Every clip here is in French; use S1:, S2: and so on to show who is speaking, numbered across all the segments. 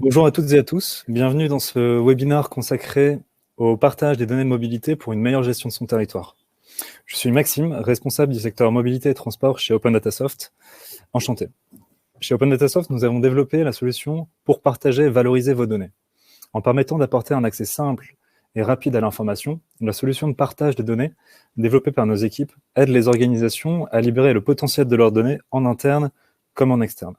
S1: Bonjour à toutes et à tous, bienvenue dans ce webinaire consacré au partage des données de mobilité pour une meilleure gestion de son territoire. Je suis Maxime, responsable du secteur mobilité et transport chez Open Datasoft. Enchanté. Chez Open Datasoft, nous avons développé la solution pour partager et valoriser vos données. En permettant d'apporter un accès simple et rapide à l'information, la solution de partage des données développée par nos équipes aide les organisations à libérer le potentiel de leurs données en interne comme en externe.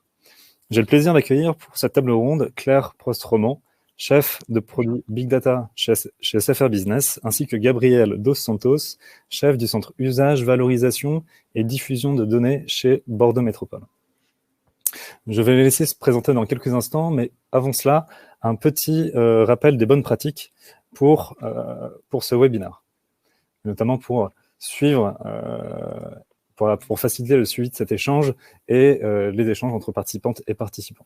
S1: J'ai le plaisir d'accueillir pour cette table ronde Claire Prost-Roman, chef de produit Big Data chez SFR Business, ainsi que Gabriel Dos Santos, chef du centre usage, valorisation et diffusion de données chez Bordeaux Métropole. Je vais les laisser se présenter dans quelques instants, mais avant cela, un petit rappel des bonnes pratiques pour ce webinaire, notamment pour suivre pour faciliter le suivi de cet échange et les échanges entre participantes et participants.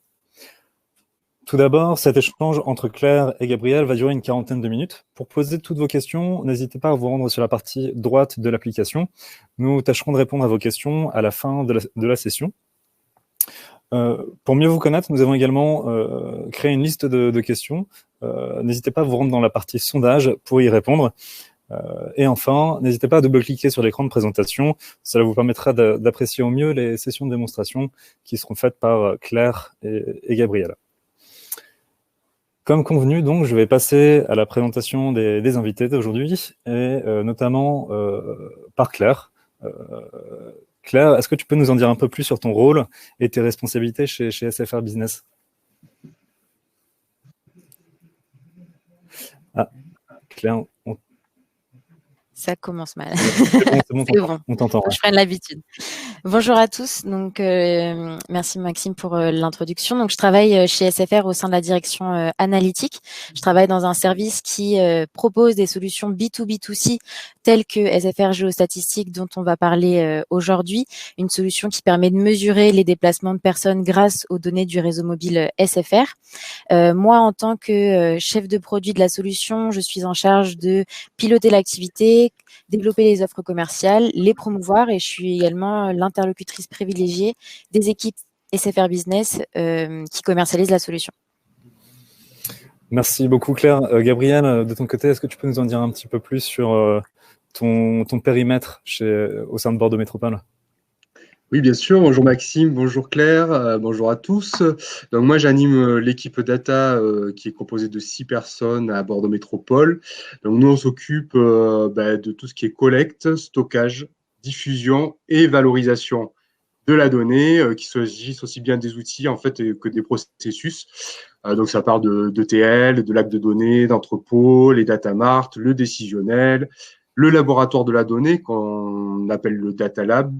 S1: Tout d'abord, cet échange entre Claire et Gabriel va durer une quarantaine de minutes. Pour poser toutes vos questions, n'hésitez pas à vous rendre sur la partie droite de l'application. Nous tâcherons de répondre à vos questions à la fin de la session. Pour mieux vous connaître, nous avons également créé une liste de questions. N'hésitez pas à vous rendre dans la partie sondage pour y répondre. Et enfin, n'hésitez pas à double-cliquer sur l'écran de présentation. Cela vous permettra d'apprécier au mieux les sessions de démonstration qui seront faites par Claire et Gabriel. Comme convenu, donc, je vais passer à la présentation des invités d'aujourd'hui, et notamment par Claire. Claire, est-ce que tu peux nous en dire un peu plus sur ton rôle et tes responsabilités chez SFR Business? Ah, Claire,
S2: ça commence mal.
S1: C'est bon, on t'entend.
S2: Je prenne l'habitude. Bonjour à tous. Donc, merci Maxime pour l'introduction. Donc, je travaille chez SFR au sein de la direction analytique. Je travaille dans un service qui propose des solutions B2B2C telles que SFR Géostatistique dont on va parler aujourd'hui. Une solution qui permet de mesurer les déplacements de personnes grâce aux données du réseau mobile SFR. Moi, en tant que chef de produit de la solution, je suis en charge de piloter l'activité, développer les offres commerciales, les promouvoir, et je suis également l'interlocutrice privilégiée des équipes SFR Business qui commercialisent la solution.
S1: Merci beaucoup Claire. Gabriel, de ton côté, est-ce que tu peux nous en dire un petit peu plus sur ton périmètre au sein de Bordeaux Métropole?
S3: Oui, bien sûr. Bonjour Maxime, bonjour Claire, bonjour à tous. Donc moi, j'anime l'équipe data qui est composée de 6 personnes à Bordeaux Métropole. Donc nous, on s'occupe de tout ce qui est collecte, stockage, diffusion et valorisation de la donnée, qui s'agissent aussi bien des outils en fait que des processus. Donc ça part de d'ETL, de l'acte de données, d'entrepôt, les data mart, le décisionnel, le laboratoire de la donnée qu'on appelle le data lab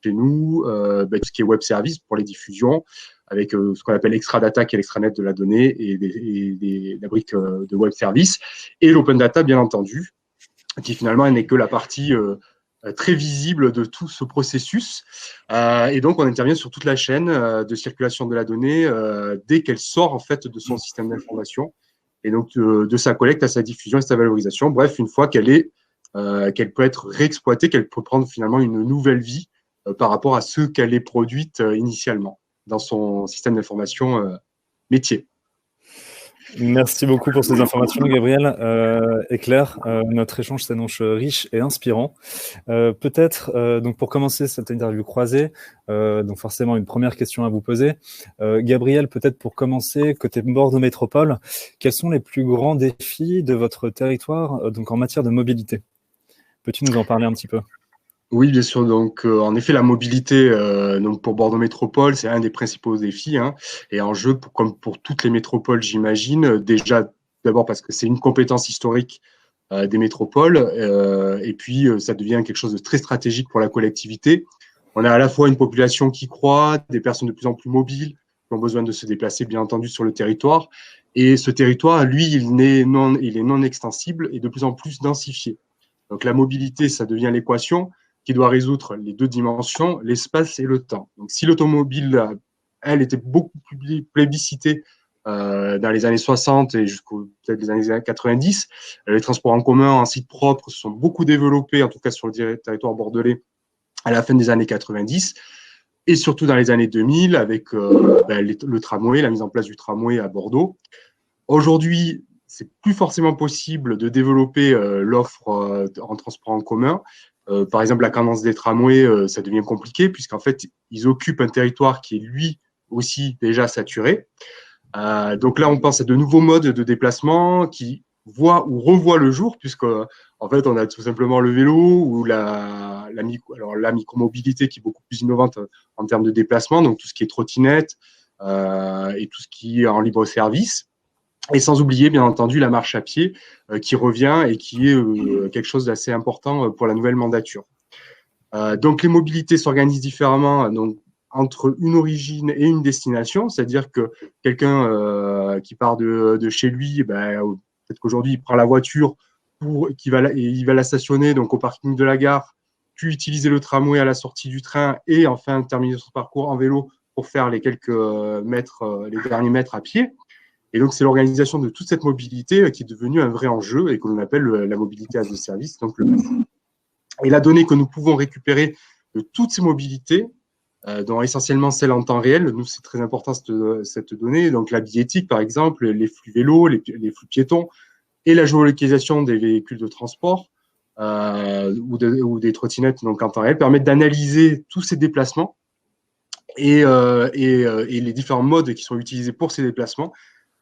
S3: chez nous, tout ce qui est web service pour les diffusions, avec ce qu'on appelle extra data qui est l'extranet de la donnée et la brique de web service, et l'open data bien entendu, qui finalement n'est que la partie très visible de tout ce processus. Et donc, on intervient sur toute la chaîne de circulation de la donnée dès qu'elle sort en fait de son système d'information, et donc de sa collecte à sa diffusion et sa valorisation. Bref, une fois qu'elle peut être réexploitée, qu'elle peut prendre finalement une nouvelle vie par rapport à ce qu'elle est produite initialement dans son système d'information métier.
S1: Merci beaucoup pour ces informations, Gabriel et Claire. Notre échange s'annonce riche et inspirant. Peut-être, donc pour commencer cette interview croisée, donc forcément une première question à vous poser. Gabriel, peut-être pour commencer, côté Bordeaux Métropole, quels sont les plus grands défis de votre territoire donc en matière de mobilité? Peux-tu nous en parler un petit peu?
S3: Oui, bien sûr. Donc, en effet, la mobilité, donc pour Bordeaux Métropole, c'est un des principaux défis, hein, et enjeu, comme pour toutes les métropoles, j'imagine. Déjà, d'abord parce que c'est une compétence historique des métropoles, et puis ça devient quelque chose de très stratégique pour la collectivité. On a à la fois une population qui croît, des personnes de plus en plus mobiles, qui ont besoin de se déplacer, bien entendu, sur le territoire. Et ce territoire, lui, il est non extensible et de plus en plus densifié. Donc, la mobilité, ça devient l'équation qui doit résoudre les deux dimensions, l'espace et le temps. Donc, si l'automobile, elle, était beaucoup plus plébiscitée dans les années 60 et jusqu'aux peut-être les années 90, les transports en commun en site propre se sont beaucoup développés, en tout cas sur le territoire bordelais, à la fin des années 90. et surtout dans les années 2000 avec le tramway, la mise en place du tramway à Bordeaux. Aujourd'hui, c'est plus forcément possible de développer l'offre en transport en commun. Par exemple, la cadence des tramways, ça devient compliqué puisqu'en fait, ils occupent un territoire qui est lui aussi déjà saturé. Donc là, on pense à de nouveaux modes de déplacement qui voient ou revoient le jour, puisque en fait, on a tout simplement le vélo ou la micromobilité qui est beaucoup plus innovante en termes de déplacement, donc tout ce qui est trottinette et tout ce qui est en libre service. Et sans oublier, bien entendu, la marche à pied qui revient et qui est quelque chose d'assez important pour la nouvelle mandature. Donc les mobilités s'organisent différemment donc, entre une origine et une destination, c'est-à-dire que quelqu'un qui part de chez lui, peut-être qu'aujourd'hui il prend la voiture il va la stationner donc au parking de la gare, puis utiliser le tramway à la sortie du train et enfin terminer son parcours en vélo pour faire les quelques mètres, les derniers mètres à pied. Et donc, c'est l'organisation de toute cette mobilité qui est devenue un vrai enjeu et que l'on appelle la mobilité as a service. Donc et la donnée que nous pouvons récupérer de toutes ces mobilités, dont essentiellement celles en temps réel, nous, c'est très important cette donnée, donc la billettique, par exemple, les flux vélos, les flux piétons, et la géolocalisation des véhicules de transport ou des trottinettes donc en temps réel, permettent d'analyser tous ces déplacements et les différents modes qui sont utilisés pour ces déplacements,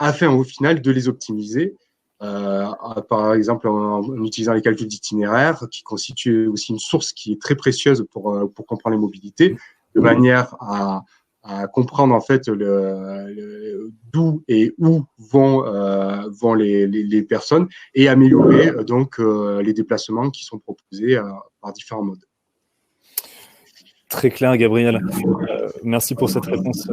S3: afin au final de les optimiser, par exemple en utilisant les calculs d'itinéraire, qui constituent aussi une source qui est très précieuse pour comprendre les mobilités, de manière à comprendre en fait d'où et où vont les personnes et améliorer donc les déplacements qui sont proposés par différents modes.
S1: Très clair, Gabriel. Merci pour cette réponse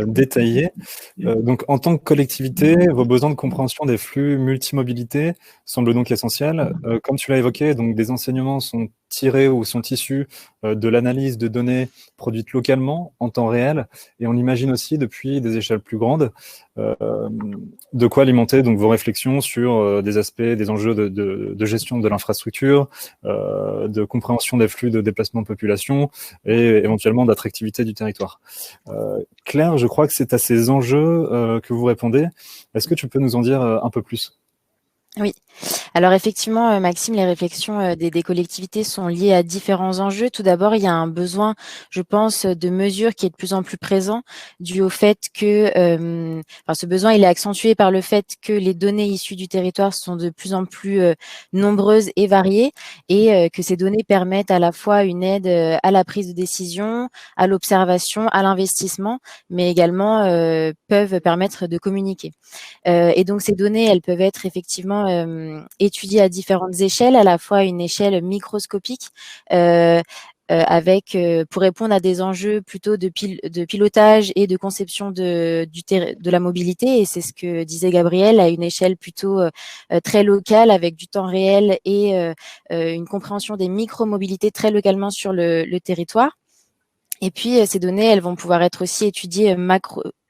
S1: détaillée. Donc, en tant que collectivité, vos besoins de compréhension des flux multimobilité semblent donc essentiels. Comme tu l'as évoqué, donc des enseignements sont tirés ou sont issus de l'analyse de données produites localement, en temps réel, et on imagine aussi depuis des échelles plus grandes, de quoi alimenter donc vos réflexions sur des aspects, des enjeux de gestion de l'infrastructure, de compréhension des flux de déplacement de population et éventuellement d'attractivité du territoire. Claire, je crois que c'est à ces enjeux que vous répondez. Est-ce que tu peux nous en dire un peu plus ?
S2: Oui. Alors effectivement, Maxime, les réflexions des collectivités sont liées à différents enjeux. Tout d'abord, il y a un besoin, je pense, de mesures qui est de plus en plus présent, dû au fait que ce besoin, il est accentué par le fait que les données issues du territoire sont de plus en plus nombreuses et variées, et que ces données permettent à la fois une aide à la prise de décision, à l'observation, à l'investissement, mais également peuvent permettre de communiquer. Et donc ces données, elles peuvent être effectivement étudiées à différentes échelles, à la fois une échelle microscopique, pour répondre à des enjeux plutôt de pilotage et de conception de la mobilité, et c'est ce que disait Gabriel, à une échelle plutôt très locale, avec du temps réel et une compréhension des micro-mobilités très localement sur le territoire. Et puis, ces données, elles vont pouvoir être aussi étudiées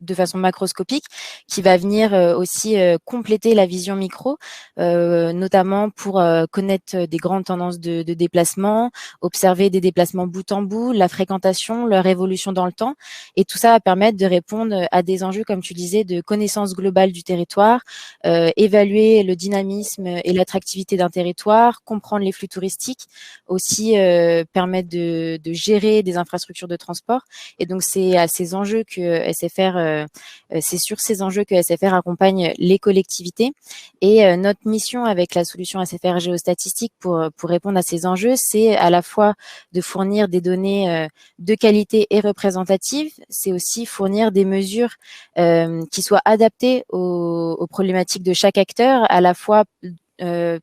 S2: de façon macroscopique, qui va venir aussi compléter la vision micro, notamment pour connaître des grandes tendances de déplacement, observer des déplacements bout en bout, la fréquentation, leur évolution dans le temps. Et tout ça va permettre de répondre à des enjeux, comme tu disais, de connaissance globale du territoire, évaluer le dynamisme et l'attractivité d'un territoire, comprendre les flux touristiques, aussi permettre de gérer des infrastructures de transport. Et donc, c'est à ces enjeux que c'est sur ces enjeux que SFR accompagne les collectivités. Et notre mission avec la solution SFR Géostatistique pour répondre à ces enjeux, c'est à la fois de fournir des données de qualité et représentatives, c'est aussi fournir des mesures qui soient adaptées aux problématiques de chaque acteur, à la fois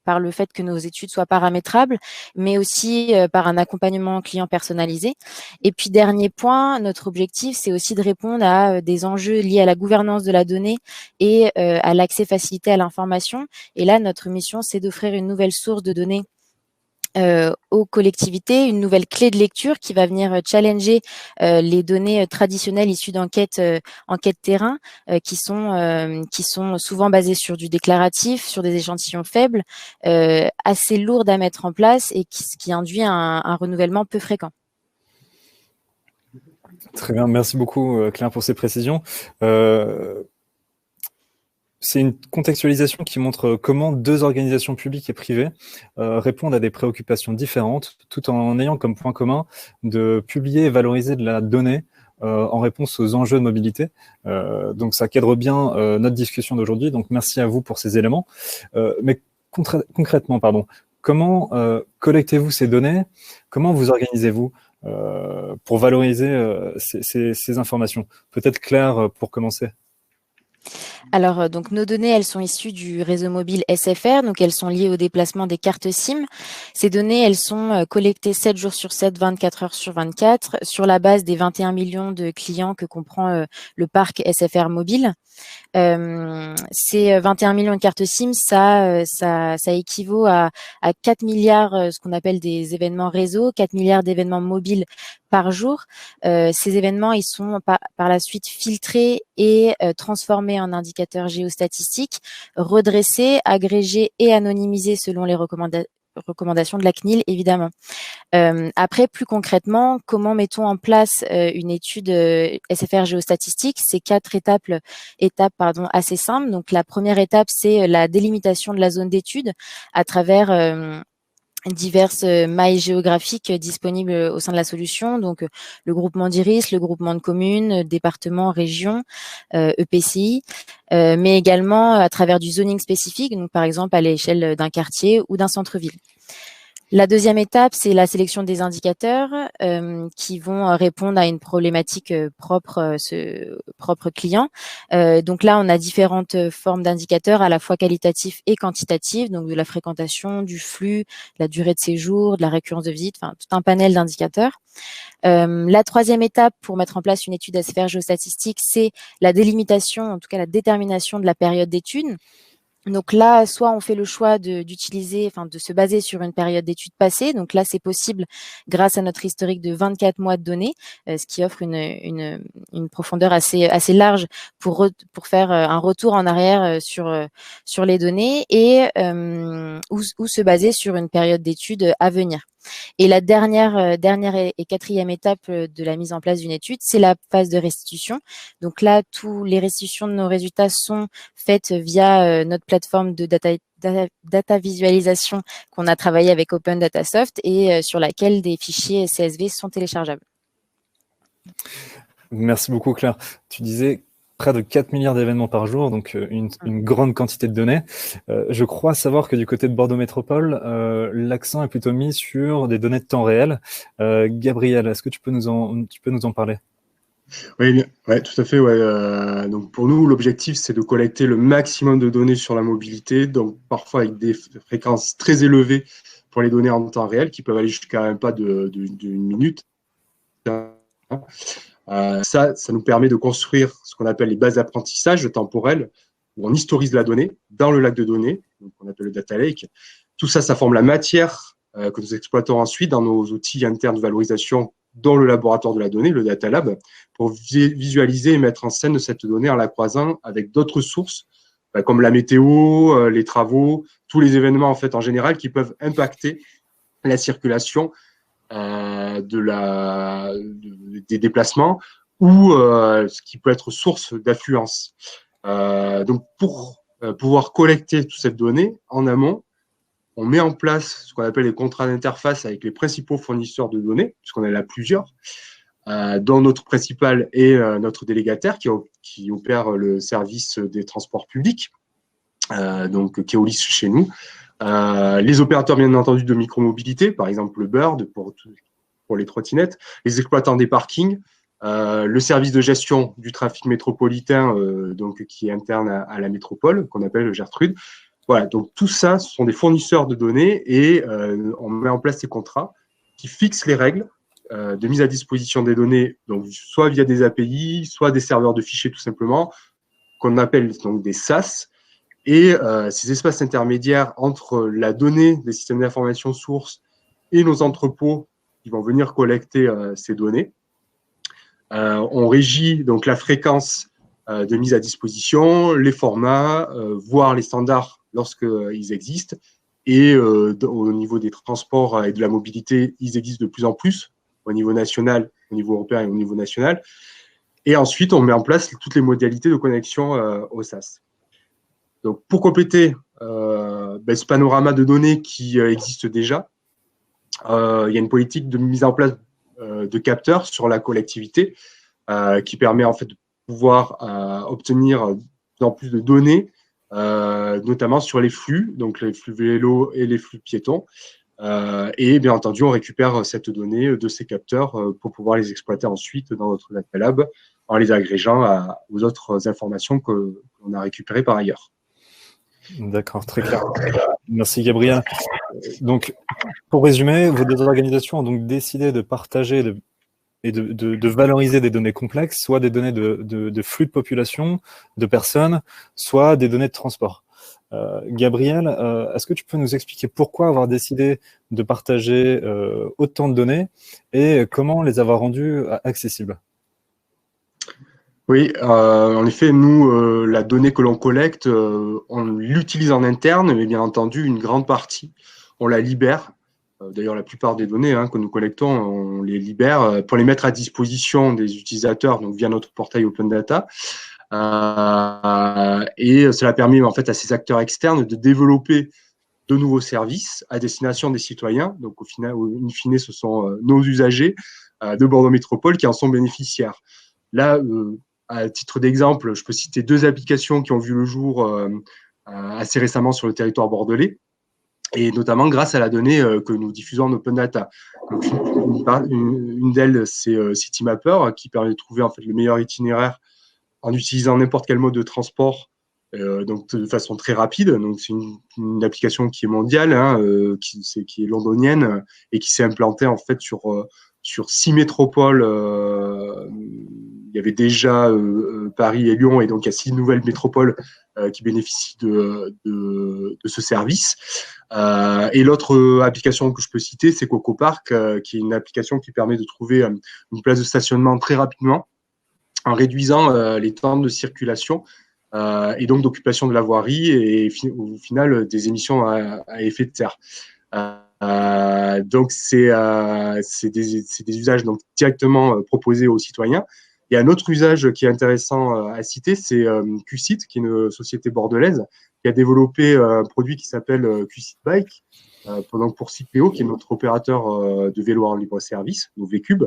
S2: par le fait que nos études soient paramétrables, mais aussi par un accompagnement client personnalisé. Et puis, dernier point, notre objectif, c'est aussi de répondre à des enjeux liés à la gouvernance de la donnée et à l'accès facilité à l'information. Et là, notre mission, c'est d'offrir une nouvelle source de données aux collectivités, une nouvelle clé de lecture qui va venir challenger les données traditionnelles issues d'enquêtes terrain, qui sont souvent basées sur du déclaratif, sur des échantillons faibles, assez lourdes à mettre en place, et qui induit un renouvellement peu fréquent.
S1: Très bien, merci beaucoup Claire pour ces précisions. C'est une contextualisation qui montre comment deux organisations publiques et privées répondent à des préoccupations différentes, tout en ayant comme point commun de publier et valoriser de la donnée en réponse aux enjeux de mobilité. Donc ça cadre bien notre discussion d'aujourd'hui, donc merci à vous pour ces éléments. Mais concrètement, comment collectez-vous ces données? Comment vous organisez-vous pour valoriser ces informations? Peut-être Claire pour commencer.
S2: Alors, donc nos données, elles sont issues du réseau mobile SFR, donc elles sont liées au déplacement des cartes SIM. Ces données, elles sont collectées 7 jours sur 7, 24 heures sur 24, sur la base des 21 millions de clients que comprend le parc SFR mobile. Ces 21 millions de cartes SIM, ça équivaut à 4 milliards, ce qu'on appelle des événements réseau, 4 milliards d'événements mobiles par jour. Ces événements, ils sont par la suite filtrés et transformés en indicateurs géostatistiques, redressés, agrégés et anonymisés selon les recommandations de la CNIL, évidemment. Après, plus concrètement, comment mettons en place une étude SFR géostatistique? C'est 4 étapes assez simples. Donc, la première étape, c'est la délimitation de la zone d'étude à travers diverses mailles géographiques disponibles au sein de la solution, donc le groupement d'IRIS, le groupement de communes, départements, régions, EPCI, mais également à travers du zoning spécifique, donc par exemple à l'échelle d'un quartier ou d'un centre-ville. La deuxième étape, c'est la sélection des indicateurs qui vont répondre à une problématique propre client. Donc là, on a différentes formes d'indicateurs, à la fois qualitatifs et quantitatifs, donc de la fréquentation, du flux, de la durée de séjour, de la récurrence de visite, enfin tout un panel d'indicateurs. La troisième étape pour mettre en place une étude SFR géostatistique, c'est la délimitation, en tout cas la détermination de la période d'étude. Donc là, soit on fait le choix de se baser sur une période d'études passée. Donc là, c'est possible grâce à notre historique de 24 mois de données, ce qui offre une profondeur assez large pour faire un retour en arrière sur les données ou se baser sur une période d'études à venir. Et la dernière et quatrième étape de la mise en place d'une étude, c'est la phase de restitution. Donc là, toutes les restitutions de nos résultats sont faites via notre plateforme de data visualisation qu'on a travaillé avec Open Datasoft et sur laquelle des fichiers CSV sont téléchargeables.
S1: Merci beaucoup Claire. Tu disais près de 4 milliards d'événements par jour, donc une grande quantité de données. Je crois savoir que du côté de Bordeaux Métropole, l'accent est plutôt mis sur des données de temps réel. Gabriel, est-ce que tu peux nous en parler?
S3: Oui, ouais, tout à fait. Ouais. Donc pour nous, l'objectif, c'est de collecter le maximum de données sur la mobilité, donc parfois avec des fréquences très élevées pour les données en temps réel, qui peuvent aller jusqu'à un pas d'une minute. Ça nous permet de construire ce qu'on appelle les bases d'apprentissage temporelles, où on historise la donnée dans le lac de données, qu'on appelle le data lake. Tout ça, ça forme la matière que nous exploitons ensuite dans nos outils internes de valorisation dans le laboratoire de la donnée, le Data Lab, pour visualiser et mettre en scène cette donnée en la croisant avec d'autres sources, comme la météo, les travaux, tous les événements en fait en général qui peuvent impacter la circulation des déplacements ou ce qui peut être source d'affluence. Donc, pour pouvoir collecter toute cette donnée en amont, on met en place ce qu'on appelle les contrats d'interface avec les principaux fournisseurs de données, puisqu'on en a plusieurs, dont notre principal est notre délégataire qui opère le service des transports publics, donc Keolis chez nous. Les opérateurs, bien entendu, de micromobilité, par exemple le Bird pour les trottinettes, les exploitants des parkings, le service de gestion du trafic métropolitain, donc qui est interne à la métropole, qu'on appelle Gertrude. Voilà, donc tout ça, ce sont des fournisseurs de données et on met en place ces contrats qui fixent les règles de mise à disposition des données, donc soit via des API, soit des serveurs de fichiers tout simplement, qu'on appelle donc des SAS. Et ces espaces intermédiaires entre la donnée des systèmes d'information sources et nos entrepôts qui vont venir collecter ces données. On régit donc la fréquence de mise à disposition, les formats, voire les standards lorsqu'ils existent. Et au niveau des transports et de la mobilité, ils existent de plus en plus au niveau national au niveau européen et au niveau national. Et ensuite, on met en place toutes les modalités de connexion au SaaS. Donc, pour compléter ce panorama de données qui existe déjà, il y a une politique de mise en place de capteurs sur la collectivité qui permet en fait de pouvoir obtenir de plus en plus de données, notamment sur les flux, donc les flux vélos et les flux piétons. Et bien entendu, on récupère cette donnée de ces capteurs pour pouvoir les exploiter ensuite dans notre data lab en les agrégeant aux autres informations qu'on a récupérées par ailleurs.
S1: D'accord, très clair. Merci Gabriel. Donc, pour résumer, vos deux organisations ont donc décidé de partager et de valoriser des données complexes, soit des données de flux de population, de personnes, soit des données de transport. Gabriel, est-ce que tu peux nous expliquer pourquoi avoir décidé de partager autant de données et comment les avoir rendues accessibles?
S3: Oui, en effet, nous, la donnée que l'on collecte, on l'utilise en interne, mais bien entendu, une grande partie, on la libère. D'ailleurs, la plupart des données que nous collectons, on les libère pour les mettre à disposition des utilisateurs, donc via notre portail Open Data. Et cela permet en fait à ces acteurs externes de développer de nouveaux services à destination des citoyens. Donc, au final, in fine, ce sont nos usagers de Bordeaux Métropole qui en sont bénéficiaires. Là, à titre d'exemple, je peux citer 2 applications qui ont vu le jour assez récemment sur le territoire bordelais, et notamment grâce à la donnée que nous diffusons en open data. Donc, une d'elles, c'est Citymapper, qui permet de trouver en fait le meilleur itinéraire en utilisant n'importe quel mode de transport, donc de façon très rapide. Donc, c'est une application qui est mondiale, qui est londonienne et qui s'est implantée en fait sur 6 métropoles. Il y avait déjà Paris et Lyon, et donc il y a 6 nouvelles métropoles qui bénéficient de ce service. Et l'autre application que je peux citer, c'est Coco Park, qui est une application qui permet de trouver une place de stationnement très rapidement en réduisant les temps de circulation et donc d'occupation de la voirie et au final des émissions à effet de serre. Donc c'est des usages donc directement proposés aux citoyens. Il y a un autre usage qui est intéressant à citer, c'est QSIT, qui est une société bordelaise qui a développé un produit qui s'appelle QSIT Bike, pour Cycléo, qui est notre opérateur de vélo en libre service, donc VCube,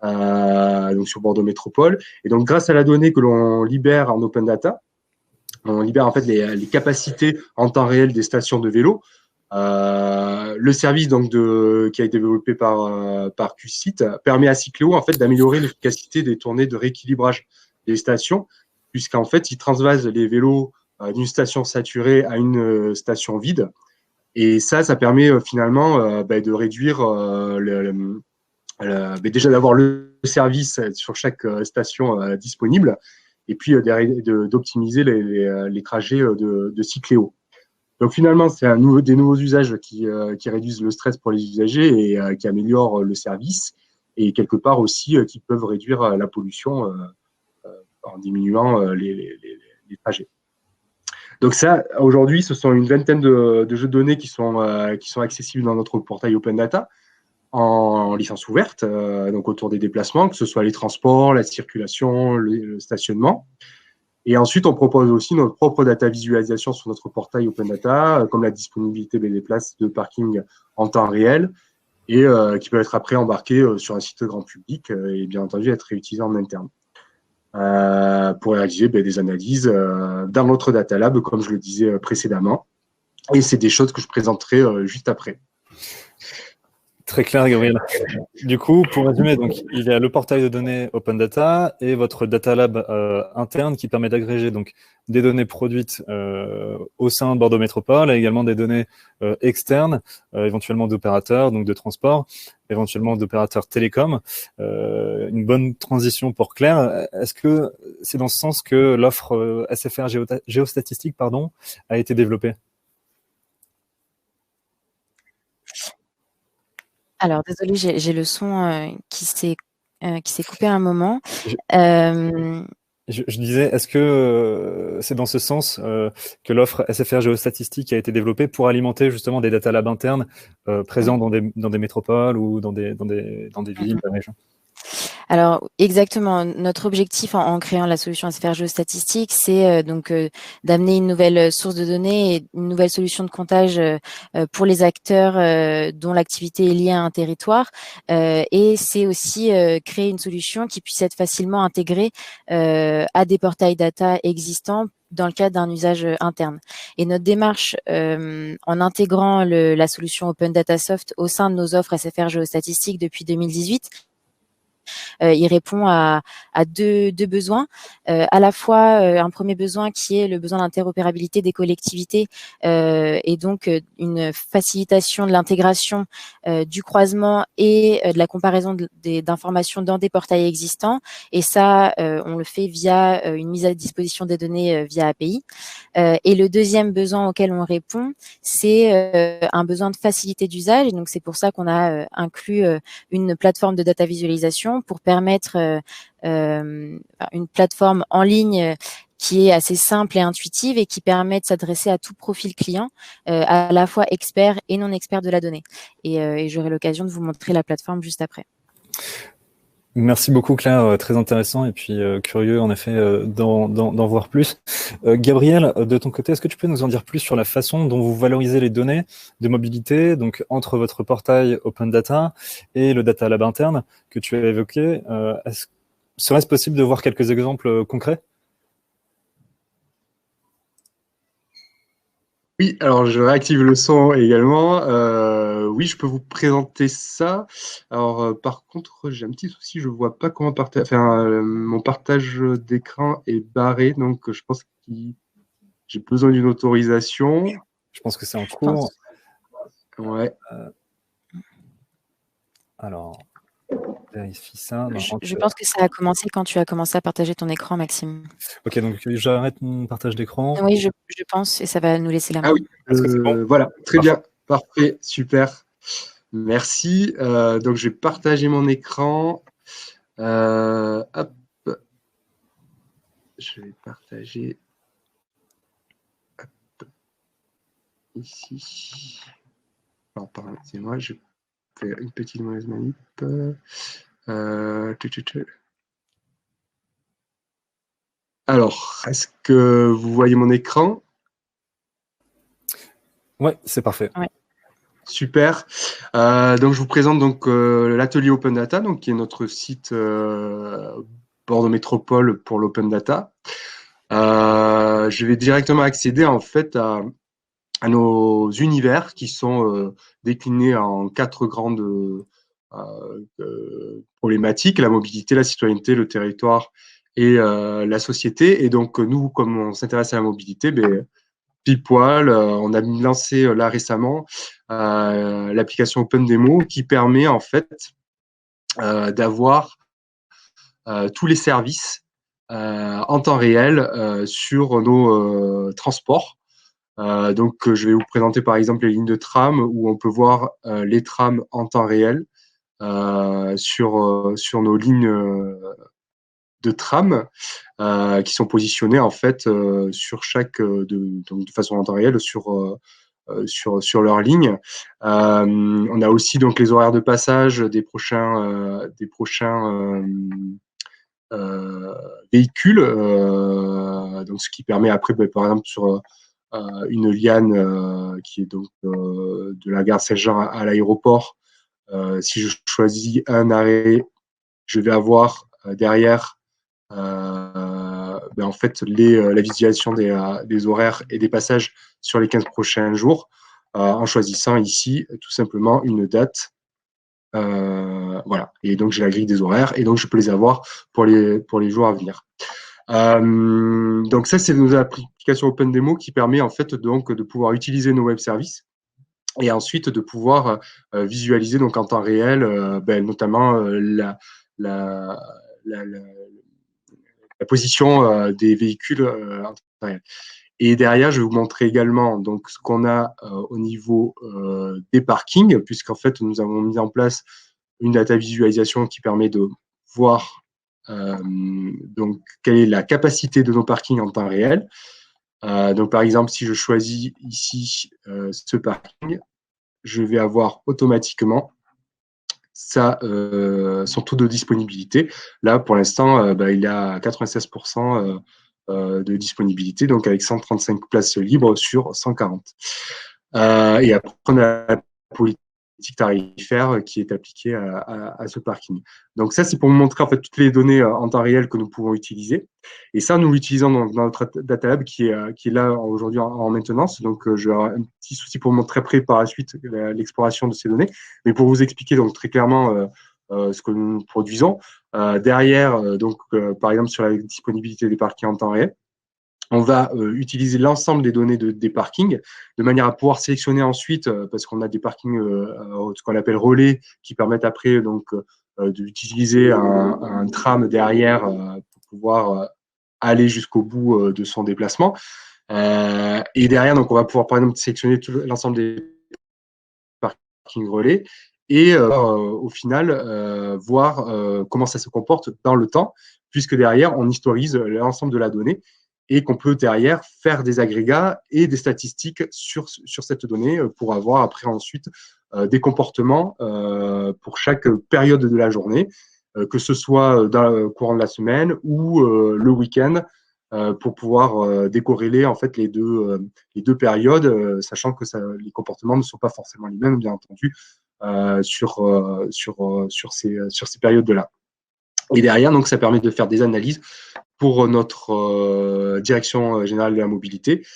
S3: donc sur Bordeaux Métropole. Et donc grâce à la donnée que l'on libère en open data, on libère en fait les capacités en temps réel des stations de vélo. Le service donc qui a été développé par QSIT permet à Cycléo en fait d'améliorer l'efficacité des tournées de rééquilibrage des stations, puisqu'en fait il transvase les vélos d'une station saturée à une station vide, et ça permet finalement de réduire déjà d'avoir le service sur chaque station disponible, et puis d'optimiser les trajets de Cycléo. Donc finalement, c'est des nouveaux usages qui réduisent le stress pour les usagers et qui améliorent le service, et quelque part aussi qui peuvent réduire la pollution en diminuant les trajets. Donc ça, aujourd'hui, ce sont une vingtaine de jeux de données qui sont accessibles dans notre portail Open Data en licence ouverte, donc autour des déplacements, que ce soit les transports, la circulation, le stationnement. Et ensuite, on propose aussi notre propre data visualisation sur notre portail Open Data, comme la disponibilité des places de parking en temps réel, et qui peut être après embarqué sur un site grand public et bien entendu être réutilisé en interne pour réaliser des analyses dans notre data lab, comme je le disais précédemment. Et c'est des choses que je présenterai juste après.
S1: Très clair, Gabriel. Du coup, pour résumer, donc, il y a le portail de données Open Data et votre data lab interne qui permet d'agréger donc des données produites au sein de Bordeaux Métropole et également des données externes, éventuellement d'opérateurs, donc de transport, éventuellement d'opérateurs télécom. Une bonne transition pour Claire. Est-ce que c'est dans ce sens que l'offre SFR géostatistique a été développée?
S2: Alors, désolée, j'ai le son qui s'est coupé à un moment.
S1: Je disais, est-ce que c'est dans ce sens que l'offre SFR géostatistique a été développée pour alimenter justement des data labs internes présents dans des métropoles ou dans des villes, des régions?
S2: Alors exactement, notre objectif en créant la solution SFR Géostatistique, c'est d'amener une nouvelle source de données et une nouvelle solution de comptage pour les acteurs dont l'activité est liée à un territoire. Et c'est aussi créer une solution qui puisse être facilement intégrée à des portails data existants dans le cadre d'un usage interne. Et notre démarche en intégrant la solution Open Data Soft au sein de nos offres SFR Géostatistique depuis 2018, il répond à deux besoins. À la fois, un premier besoin qui est le besoin d'interopérabilité des collectivités et donc une facilitation de l'intégration du croisement et de la comparaison d'informations dans des portails existants. Et ça, on le fait via une mise à disposition des données via API. Et le deuxième besoin auquel on répond, c'est un besoin de facilité d'usage. Et donc, c'est pour ça qu'on a inclus une plateforme de data visualisation pour permettre une plateforme en ligne qui est assez simple et intuitive et qui permet de s'adresser à tout profil client, à la fois expert et non expert de la donnée. Et j'aurai l'occasion de vous montrer la plateforme juste après.
S1: Merci beaucoup Claire, très intéressant et puis curieux en effet d'en voir plus. Gabriel, de ton côté, est-ce que tu peux nous en dire plus sur la façon dont vous valorisez les données de mobilité, donc entre votre portail Open Data et le Data Lab interne que tu as évoqué? Serait-ce possible de voir quelques exemples concrets?
S3: Oui, alors je réactive le son également. Oui, je peux vous présenter ça. Alors, par contre, j'ai un petit souci, je vois pas comment partager. Enfin, mon partage d'écran est barré, donc je pense que j'ai besoin d'une autorisation.
S1: Je pense que c'est en cours.
S3: Ouais.
S1: Alors, vérifie ça. Non,
S2: je pense que ça a commencé quand tu as commencé à partager ton écran, Maxime.
S1: Ok, donc j'arrête mon partage d'écran.
S2: Oui, je pense, et ça va nous laisser la main.
S3: Ah oui,
S1: Est-ce que c'est bon?
S3: voilà, très bien, parfait, super. Merci. Donc, je vais partager mon écran. Hop. Je vais partager ici. Alors, pardon, c'est moi, je fais une petite mauvaise manip. Alors, est-ce que vous voyez mon écran?
S1: Oui, c'est parfait.
S2: Ouais.
S3: Super. Donc, je vous présente donc l'atelier Open Data, donc qui est notre site Bordeaux Métropole pour l'Open Data. Je vais directement accéder en fait à nos univers qui sont déclinés en 4 grandes problématiques: la mobilité, la citoyenneté, le territoire et la société. Et donc, nous, comme on s'intéresse à la mobilité, pile poil, on a lancé là récemment l'application Open Demo qui permet en fait d'avoir tous les services en temps réel sur nos transports. Donc, je vais vous présenter par exemple les lignes de tram où on peut voir les trams en temps réel sur nos lignes de tram qui sont positionnées en fait sur chaque donc de façon en temps réel sur leur ligne. On a aussi donc les horaires de passage des prochains véhicules, donc ce qui permet après, par exemple, sur une liane qui est donc de la gare Saint-Jean à l'aéroport. Si je choisis un arrêt, je vais avoir derrière en fait la visualisation des horaires et des passages sur les 15 prochains jours en choisissant ici tout simplement une date. Voilà. Et donc j'ai la grille des horaires et donc je peux les avoir pour les jours à venir. Donc ça, c'est nos applications Open Demo qui permet en fait donc de pouvoir utiliser nos web services et ensuite de pouvoir visualiser donc en temps réel notamment la position des véhicules en temps réel. Et derrière, je vais vous montrer également donc ce qu'on a au niveau des parkings, puisqu'en fait, nous avons mis en place une data visualisation qui permet de voir donc quelle est la capacité de nos parkings en temps réel. Donc, par exemple, si je choisis ici ce parking, je vais avoir automatiquement son taux de disponibilité. Là, pour l'instant, il a 96% de disponibilité, donc avec 135 places libres sur 140. Et après, on a la politique tarifaire qui est appliquée à ce parking. Donc ça, c'est pour vous montrer en fait toutes les données en temps réel que nous pouvons utiliser. Et ça, nous l'utilisons dans notre Data Lab qui est là aujourd'hui en maintenance. Donc, je vais avoir un petit souci pour vous montrer après par la suite l'exploration de ces données. Mais pour vous expliquer donc très clairement ce que nous produisons, derrière, par exemple, sur la disponibilité des parkings en temps réel, on va utiliser l'ensemble des données des parkings de manière à pouvoir sélectionner ensuite, parce qu'on a des parkings, ce qu'on appelle relais, qui permettent après d'utiliser un tram derrière pour pouvoir aller jusqu'au bout de son déplacement. Et derrière, donc, on va pouvoir par exemple sélectionner l'ensemble des parkings relais et au final voir comment ça se comporte dans le temps, puisque derrière, on historise l'ensemble de la donnée et qu'on peut derrière faire des agrégats et des statistiques sur cette donnée pour avoir après ensuite des comportements pour chaque période de la journée, que ce soit dans le courant de la semaine ou le week-end, pour pouvoir décorréler en fait les deux périodes, sachant que les comportements ne sont pas forcément les mêmes, bien entendu, sur ces périodes-là. Et derrière, donc, ça permet de faire des analyses pour notre direction générale de la mobilité,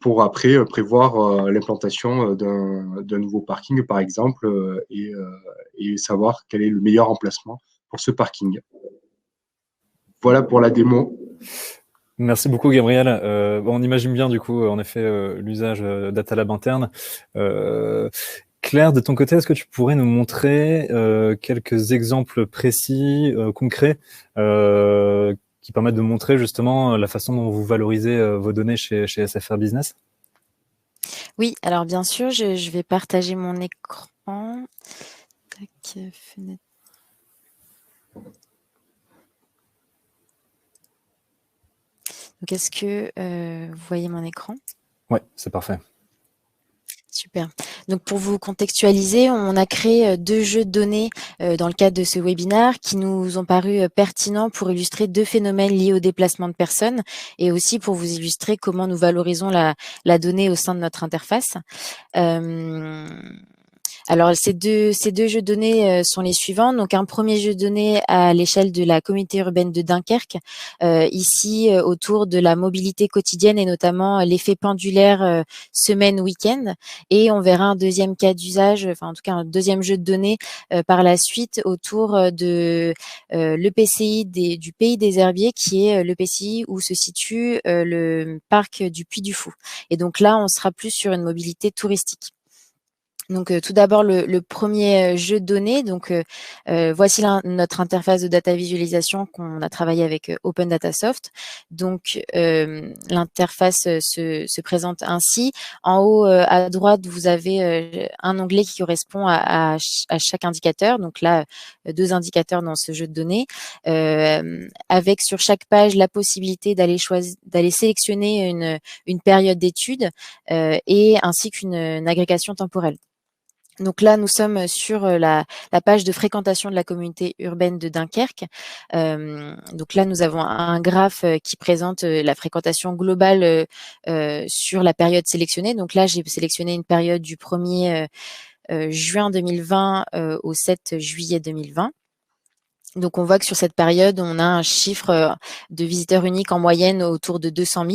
S3: pour après prévoir l'implantation d'un nouveau parking, par exemple, et savoir quel est le meilleur emplacement pour ce parking. Voilà pour la démo.
S1: Merci beaucoup, Gabriel. On imagine bien, du coup, en effet, l'usage Data Lab interne. Claire, de ton côté, est-ce que tu pourrais nous montrer quelques exemples précis, concrets, qui permettent de montrer justement la façon dont vous valorisez vos données chez SFR Business?
S2: Oui, alors bien sûr, je vais partager mon écran. Tac, fenêtre. Donc, est-ce que vous voyez mon écran?
S1: Oui, c'est parfait.
S2: Super. Donc, pour vous contextualiser, on a créé 2 jeux de données dans le cadre de ce webinaire qui nous ont paru pertinents pour illustrer 2 phénomènes liés au déplacement de personnes et aussi pour vous illustrer comment nous valorisons la donnée au sein de notre interface. Alors, ces deux jeux de données sont les suivants. Donc, un premier jeu de données à l'échelle de la communauté urbaine de Dunkerque, ici autour de la mobilité quotidienne et notamment l'effet pendulaire semaine-week-end. Et on verra un deuxième cas d'usage, enfin en tout cas un deuxième jeu de données par la suite autour de l'EPCI du Pays des Herbiers, qui est l'EPCI où se situe le parc du Puy du Fou. Et donc là, on sera plus sur une mobilité touristique. Donc, tout d'abord, le premier jeu de données. Donc, voici notre interface de data visualisation qu'on a travaillé avec Open Data Soft. Donc, l'interface se présente ainsi. En haut à droite, vous avez un onglet qui correspond à chaque indicateur. Donc là, 2 indicateurs dans ce jeu de données, avec sur chaque page la possibilité d'aller sélectionner une période d'étude et ainsi qu'une agrégation temporelle. Donc là, nous sommes sur la page de fréquentation de la communauté urbaine de Dunkerque. Donc là, nous avons un graphe qui présente la fréquentation globale sur la période sélectionnée. Donc là, j'ai sélectionné une période du 1er juin 2020 au 7 juillet 2020. Donc, on voit que sur cette période, on a un chiffre de visiteurs uniques en moyenne autour de 200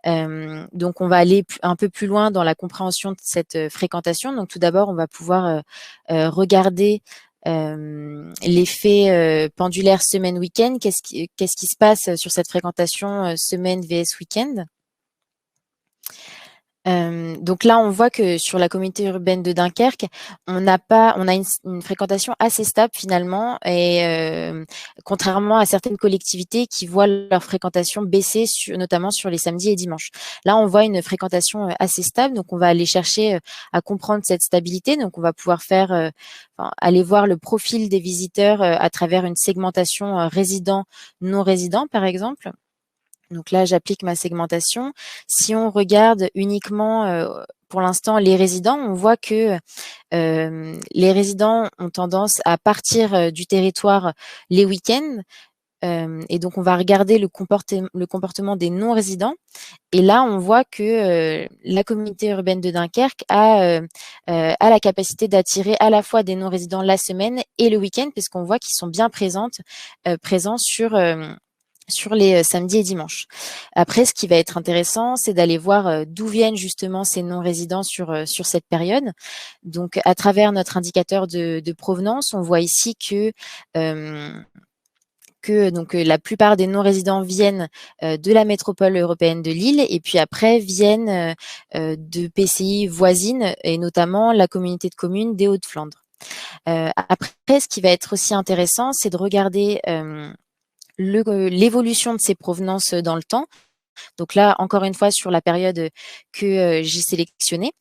S2: 000. Donc, on va aller un peu plus loin dans la compréhension de cette fréquentation. Donc, tout d'abord, on va pouvoir regarder l'effet pendulaire semaine-week-end. Qu'est-ce qui se passe sur cette fréquentation semaine vs week-end? Donc là, on voit que sur la communauté urbaine de Dunkerque, on a une fréquentation assez stable finalement, et contrairement à certaines collectivités qui voient leur fréquentation baisser, notamment sur les samedis et dimanches. Là, on voit une fréquentation assez stable, donc on va aller chercher à comprendre cette stabilité. Donc, on va pouvoir aller voir le profil des visiteurs à travers une segmentation résident-non résident, par exemple. Donc là, j'applique ma segmentation. Si on regarde uniquement pour l'instant les résidents, on voit que les résidents ont tendance à partir du territoire les week-ends. Et donc, on va regarder le comportement des non-résidents. Et là, on voit que la communauté urbaine de Dunkerque a la capacité d'attirer à la fois des non-résidents la semaine et le week-end, puisqu'on voit qu'ils sont bien présents sur les samedis et dimanches. Après, ce qui va être intéressant, c'est d'aller voir d'où viennent justement ces non-résidents sur cette période. Donc, à travers notre indicateur de provenance, on voit ici que la plupart des non-résidents viennent de la métropole européenne de Lille et puis après viennent de PCI voisines et notamment la communauté de communes des Hauts-de-Flandre. Après, ce qui va être aussi intéressant, c'est de regarder l'évolution de ces provenances dans le temps. Donc là, encore une fois, sur la période que j'ai sélectionnée.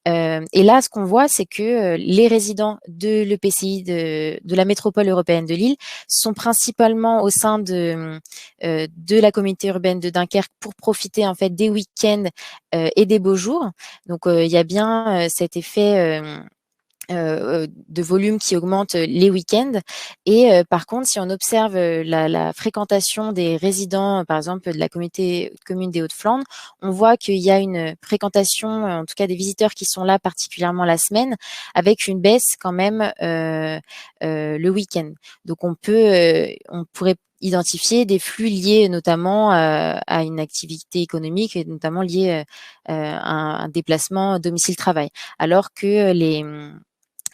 S2: Et là, ce qu'on voit, c'est que les résidents de l'EPCI de la métropole européenne de Lille sont principalement au sein de la communauté urbaine de Dunkerque pour profiter en fait des week-ends et des beaux jours. Donc, il y a bien cet effet de volume qui augmente les week-ends. Et par contre, si on observe la fréquentation des résidents, par exemple de la communauté commune des Hauts-de-Flandre, on voit qu'il y a une fréquentation, en tout cas des visiteurs qui sont là particulièrement la semaine, avec une baisse quand même le week-end. Donc on pourrait identifier des flux liés notamment à une activité économique et notamment liés à un déplacement domicile-travail, alors que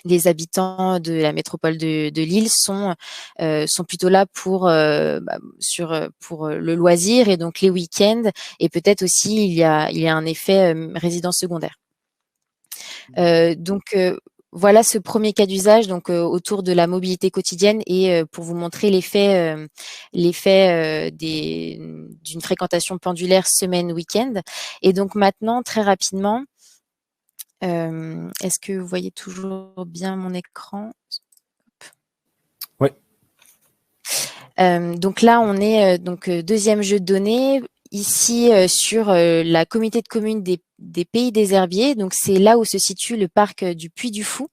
S2: les habitants de la métropole de Lille sont plutôt là pour le loisir et donc les week-ends, et peut-être aussi il y a un effet résidence secondaire. Donc voilà ce premier cas d'usage donc autour de la mobilité quotidienne et pour vous montrer l'effet d'une fréquentation pendulaire semaine-week-end. Et donc maintenant, très rapidement, est-ce que vous voyez toujours bien mon écran?
S1: Oui.
S2: Donc là, on est deuxième jeu de données. Ici, sur la communauté de communes des Pays des Herbiers. Donc, c'est là où se situe le parc du Puy du Fou.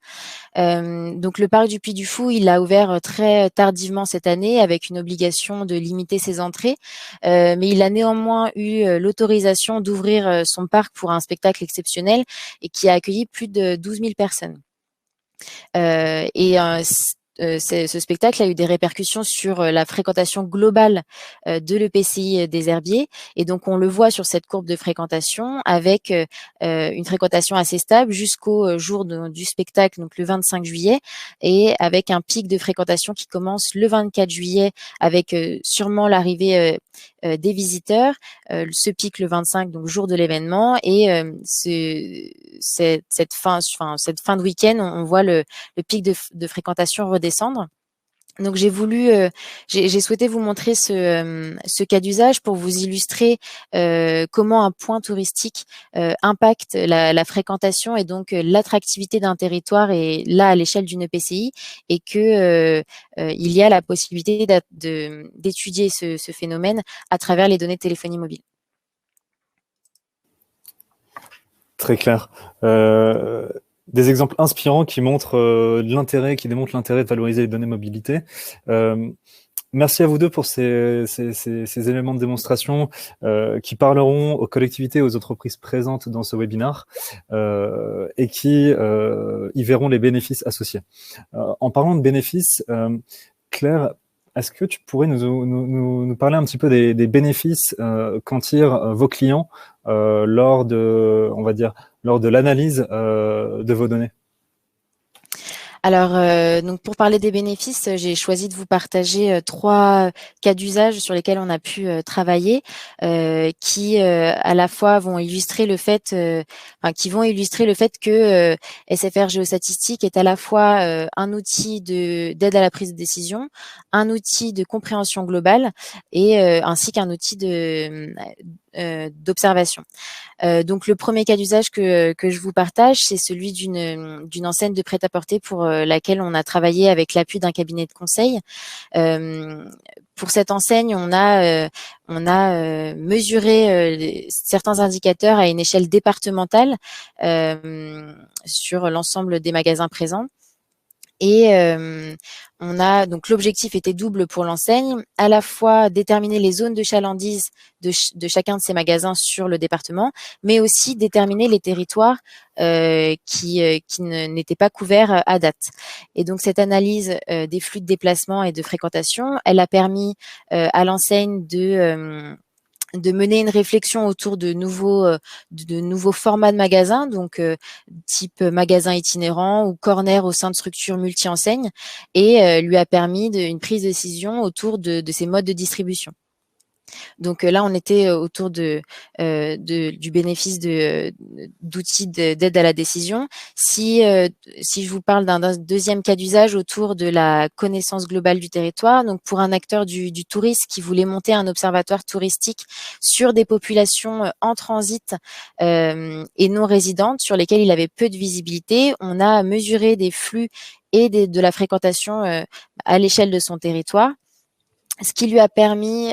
S2: Donc, le parc du Puy du Fou, il a ouvert très tardivement cette année avec une obligation de limiter ses entrées. Mais il a néanmoins eu l'autorisation d'ouvrir son parc pour un spectacle exceptionnel et qui a accueilli plus de 12 000 personnes. Ce spectacle a eu des répercussions sur la fréquentation globale de l'EPCI des Herbiers. Et donc, on le voit sur cette courbe de fréquentation avec une fréquentation assez stable jusqu'au jour du spectacle, donc le 25 juillet, et avec un pic de fréquentation qui commence le 24 juillet avec sûrement l'arrivée des visiteurs, ce pic le 25, donc jour de l'événement, et cette fin de week-end, on voit le pic de fréquentation redescendre. Donc j'ai souhaité vous montrer ce cas d'usage pour vous illustrer comment un point touristique impacte la fréquentation et donc l'attractivité d'un territoire, et là à l'échelle d'une EPCI, et que il y a la possibilité d'étudier ce phénomène à travers les données de téléphonie mobile.
S1: Très clair. Des exemples inspirants qui démontrent l'intérêt de valoriser les données mobilité. Merci à vous deux pour ces éléments de démonstration qui parleront aux collectivités et aux entreprises présentes dans ce webinaire et qui y verront les bénéfices associés. En parlant de bénéfices, Claire, est-ce que tu pourrais nous parler un petit peu des bénéfices qu'en tirent vos clients lors de l'analyse de vos données?
S2: Alors, donc pour parler des bénéfices, j'ai choisi de vous partager 3 cas d'usage sur lesquels on a pu travailler, qui à la fois vont illustrer le fait que SFR Géostatistique est à la fois un outil d'aide à la prise de décision, un outil de compréhension globale et ainsi qu'un outil d'observation. Donc le premier cas d'usage que je vous partage, c'est celui d'une enseigne de prêt-à-porter pour laquelle on a travaillé avec l'appui d'un cabinet de conseil. Pour cette enseigne, on a mesuré certains indicateurs à une échelle départementale sur l'ensemble des magasins présents. Et donc l'objectif était double pour l'enseigne, à la fois déterminer les zones de chalandise de chacun de ces magasins sur le département, mais aussi déterminer les territoires qui n'étaient pas couverts à date. Et donc cette analyse des flux de déplacement et de fréquentation, elle a permis à l'enseigne de mener une réflexion autour de nouveaux formats de magasins, donc type magasin itinérant ou corner au sein de structures multi-enseignes, et lui a permis une prise de décision autour de ces modes de distribution. Donc là, on était autour du bénéfice d'outils d'aide à la décision. Si je vous parle d'un deuxième cas d'usage autour de la connaissance globale du territoire, donc pour un acteur du tourisme qui voulait monter un observatoire touristique sur des populations en transit et non résidentes sur lesquelles il avait peu de visibilité, on a mesuré des flux et de la fréquentation à l'échelle de son territoire, ce qui lui a permis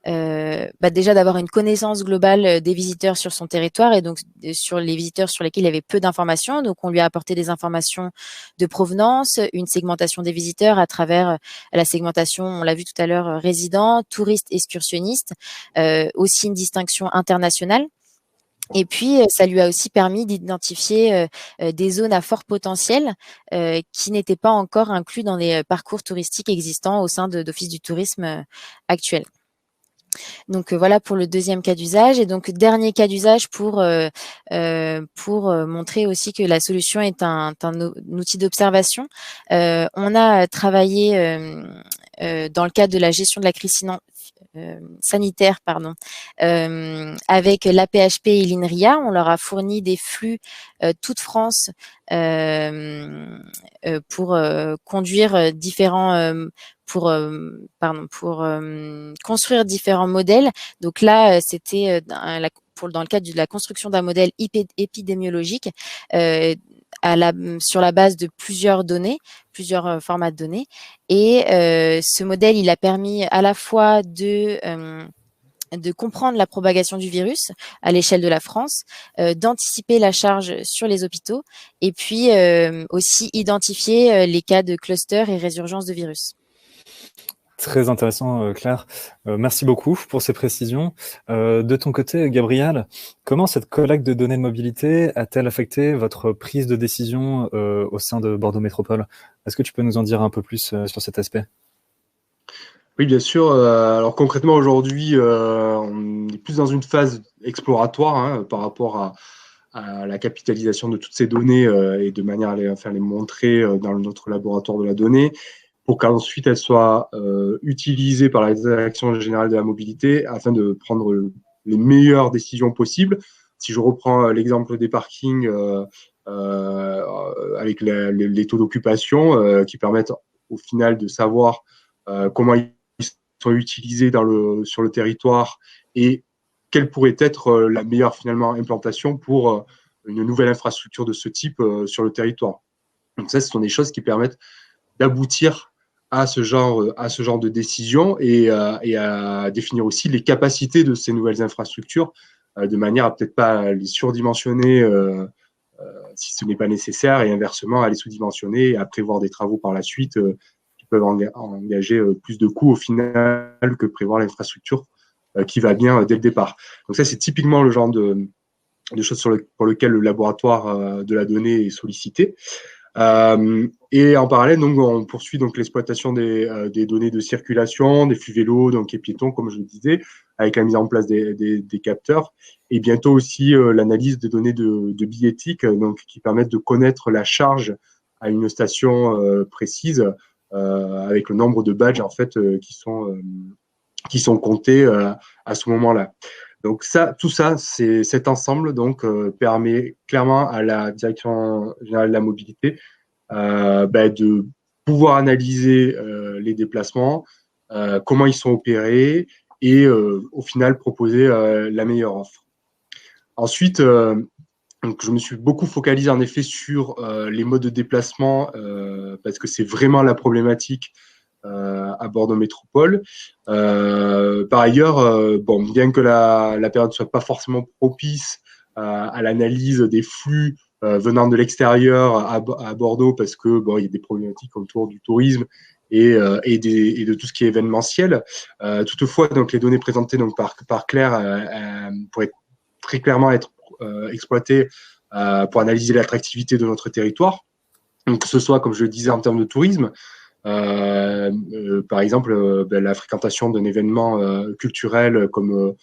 S2: déjà d'avoir une connaissance globale des visiteurs sur son territoire et donc sur les visiteurs sur lesquels il avait peu d'informations. Donc, on lui a apporté des informations de provenance, une segmentation des visiteurs à travers la segmentation, on l'a vu tout à l'heure, résidents, touristes, excursionnistes, aussi une distinction internationale. Et puis, ça lui a aussi permis d'identifier des zones à fort potentiel qui n'étaient pas encore inclus dans les parcours touristiques existants au sein d'Office du tourisme actuel. Donc voilà pour le deuxième cas d'usage. Et donc dernier cas d'usage pour montrer aussi que la solution est un outil d'observation. On a travaillé dans le cadre de la gestion de la crise sanitaire, avec l'APHP et l'INRIA. On leur a fourni des flux toute France pour conduire construire différents modèles. Donc là, c'était dans le cadre de la construction d'un modèle épidémiologique sur la base de plusieurs données, plusieurs formats de données. Et ce modèle, il a permis à la fois de comprendre la propagation du virus à l'échelle de la France, d'anticiper la charge sur les hôpitaux et puis aussi identifier les cas de cluster et résurgence de virus.
S1: Très intéressant, Claire. Merci beaucoup pour ces précisions. De ton côté, Gabriel, comment cette collecte de données de mobilité a-t-elle affecté votre prise de décision au sein de Bordeaux Métropole? Est-ce que tu peux nous en dire un peu plus sur cet aspect?
S3: Oui, bien sûr. Alors concrètement, aujourd'hui, on est plus dans une phase exploratoire par rapport à la capitalisation de toutes ces données et de manière à les montrer dans notre laboratoire de la donnée, pour qu'ensuite elles soient utilisées par la Direction générale de la mobilité afin de prendre les meilleures décisions possibles. Si je reprends l'exemple des parkings avec les taux d'occupation qui permettent au final de savoir comment ils sont utilisés sur le territoire et quelle pourrait être la meilleure finalement implantation pour une nouvelle infrastructure de ce type sur le territoire. Donc ça, ce sont des choses qui permettent d'aboutir à ce genre de décision et à définir aussi les capacités de ces nouvelles infrastructures de manière à peut-être pas les surdimensionner si ce n'est pas nécessaire et inversement à les sous-dimensionner et à prévoir des travaux par la suite qui peuvent engager plus de coûts au final que prévoir l'infrastructure qui va bien dès le départ. Donc ça, c'est typiquement le genre de choses pour lequel le laboratoire de la donnée est sollicité. Et en parallèle, donc, on poursuit donc l'exploitation des données de circulation, des flux vélos, donc et piétons, comme je le disais, avec la mise en place des capteurs, et bientôt aussi l'analyse des données de billettique, donc qui permettent de connaître la charge à une station précise, avec le nombre de badges en fait qui sont comptés à ce moment-là. Donc tout ça, cet ensemble donc permet clairement à la Direction générale de la mobilité de pouvoir analyser les déplacements, comment ils sont opérés et au final proposer la meilleure offre. Ensuite, donc je me suis beaucoup focalisé en effet sur les modes de déplacement parce que c'est vraiment la problématique à Bordeaux Métropole. Par ailleurs, bon, bien que la période ne soit pas forcément propice à l'analyse des flux venant de l'extérieur à Bordeaux, parce que bon, il y a des problématiques autour du tourisme et de tout ce qui est événementiel. Toutefois, donc les données présentées donc par Claire pourraient très clairement être exploitées pour analyser l'attractivité de notre territoire. Donc, que ce soit, comme je le disais, en termes de tourisme, par exemple, la fréquentation d'un événement culturel comme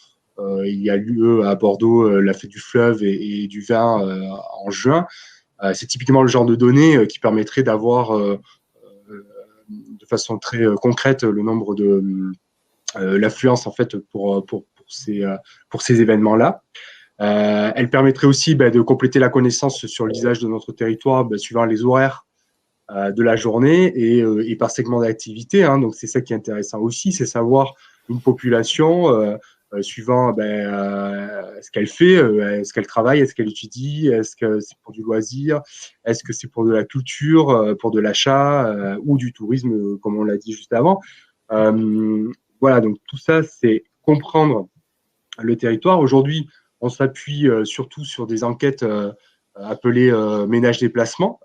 S3: il y a lieu à Bordeaux, la fête du fleuve et du vin en juin. C'est typiquement le genre de données qui permettrait d'avoir de façon très concrète le nombre de l'affluence en fait pour ces événements-là. Elle permettrait aussi de compléter la connaissance sur l'usage de notre territoire suivant les horaires de la journée et par segment d'activité. Hein. Donc, c'est ça qui est intéressant aussi, c'est savoir une population suivant ce qu'elle fait, est-ce qu'elle travaille, est-ce qu'elle étudie, est-ce que c'est pour du loisir, est-ce que c'est pour de la culture, pour de l'achat ou du tourisme, comme on l'a dit juste avant. Voilà, donc tout ça, c'est comprendre le territoire. Aujourd'hui, on s'appuie surtout sur des enquêtes appelées ménage déplacement,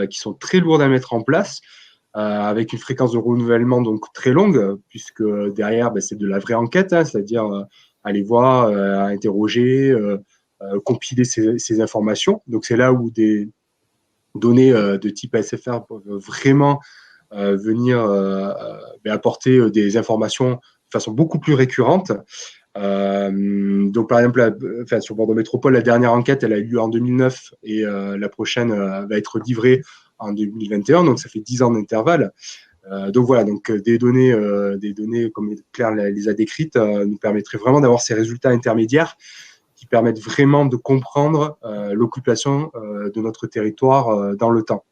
S3: qui sont très lourdes à mettre en place, avec une fréquence de renouvellement donc très longue, puisque derrière, c'est de la vraie enquête, hein, c'est-à-dire aller voir, interroger, compiler ces informations. Donc c'est là où des données de type SFR peuvent vraiment venir apporter des informations de façon beaucoup plus récurrente. Donc, par exemple, sur Bordeaux Métropole, la dernière enquête, elle a eu lieu en 2009 et la prochaine va être livrée en 2021. Donc, ça fait 10 ans d'intervalle. Donc, voilà, donc, des données comme Claire les a décrites nous permettraient vraiment d'avoir ces résultats intermédiaires qui permettent vraiment de comprendre l'occupation de notre territoire dans le temps.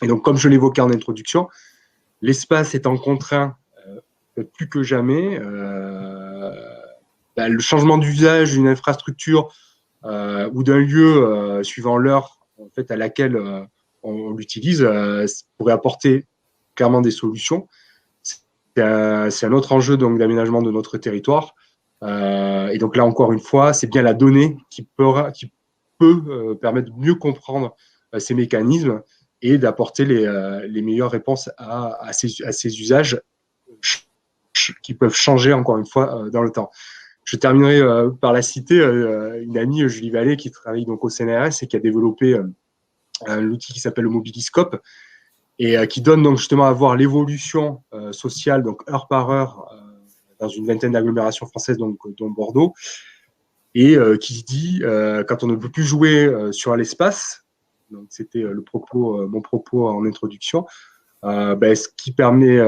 S3: Et donc, comme je l'évoquais en introduction, l'espace étant contraint plus que jamais, le changement d'usage d'une infrastructure ou d'un lieu suivant l'heure en fait, à laquelle on l'utilise pourrait apporter clairement des solutions. C'est un autre enjeu donc d'aménagement de notre territoire. Et donc là, encore une fois, c'est bien la donnée qui peut permettre de mieux comprendre ces mécanismes et d'apporter les meilleures réponses à ces usages qui peuvent changer, encore une fois, dans le temps. Je terminerai par la citer une amie, Julie Vallée, qui travaille donc au CNRS et qui a développé un outil qui s'appelle le Mobiliscope et qui donne donc justement à voir l'évolution sociale, donc heure par heure, dans une vingtaine d'agglomérations françaises, donc, dont Bordeaux, et qui dit quand on ne peut plus jouer sur l'espace, donc c'était mon propos en introduction, ce qui permet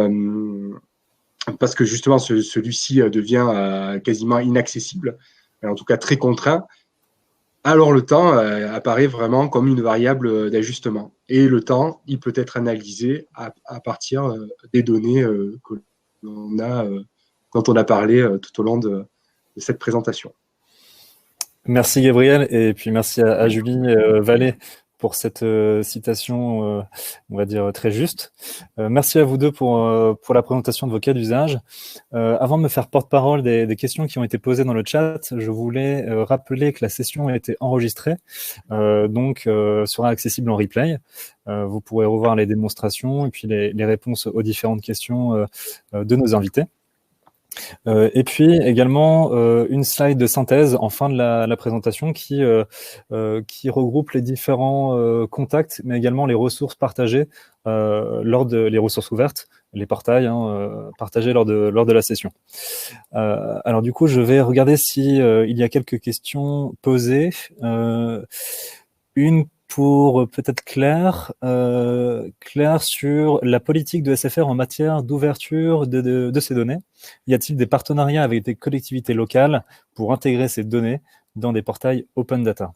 S3: parce que justement celui-ci devient quasiment inaccessible, en tout cas très contraint, alors le temps apparaît vraiment comme une variable d'ajustement. Et le temps, il peut être analysé à partir des données que l'on a, dont on a parlé tout au long de cette présentation.
S1: Merci Gabriel, et puis merci à Julie Vallée pour cette citation, on va dire, très juste. Merci à vous deux pour la présentation de vos cas d'usage. Avant de me faire porte-parole des questions qui ont été posées dans le chat, je voulais rappeler que la session a été enregistrée, donc sera accessible en replay. Vous pourrez revoir les démonstrations et puis les réponses aux différentes questions de nos invités. Et puis également une slide de synthèse en fin de la présentation qui regroupe les différents contacts, mais également les ressources partagées les ressources ouvertes, les portails partagés lors de la session. Alors du coup, je vais regarder si il y a quelques questions posées. Une pour peut-être Claire. Claire, sur la politique de SFR en matière d'ouverture de ces données. Y a-t-il des partenariats avec des collectivités locales pour intégrer ces données dans des portails open data ?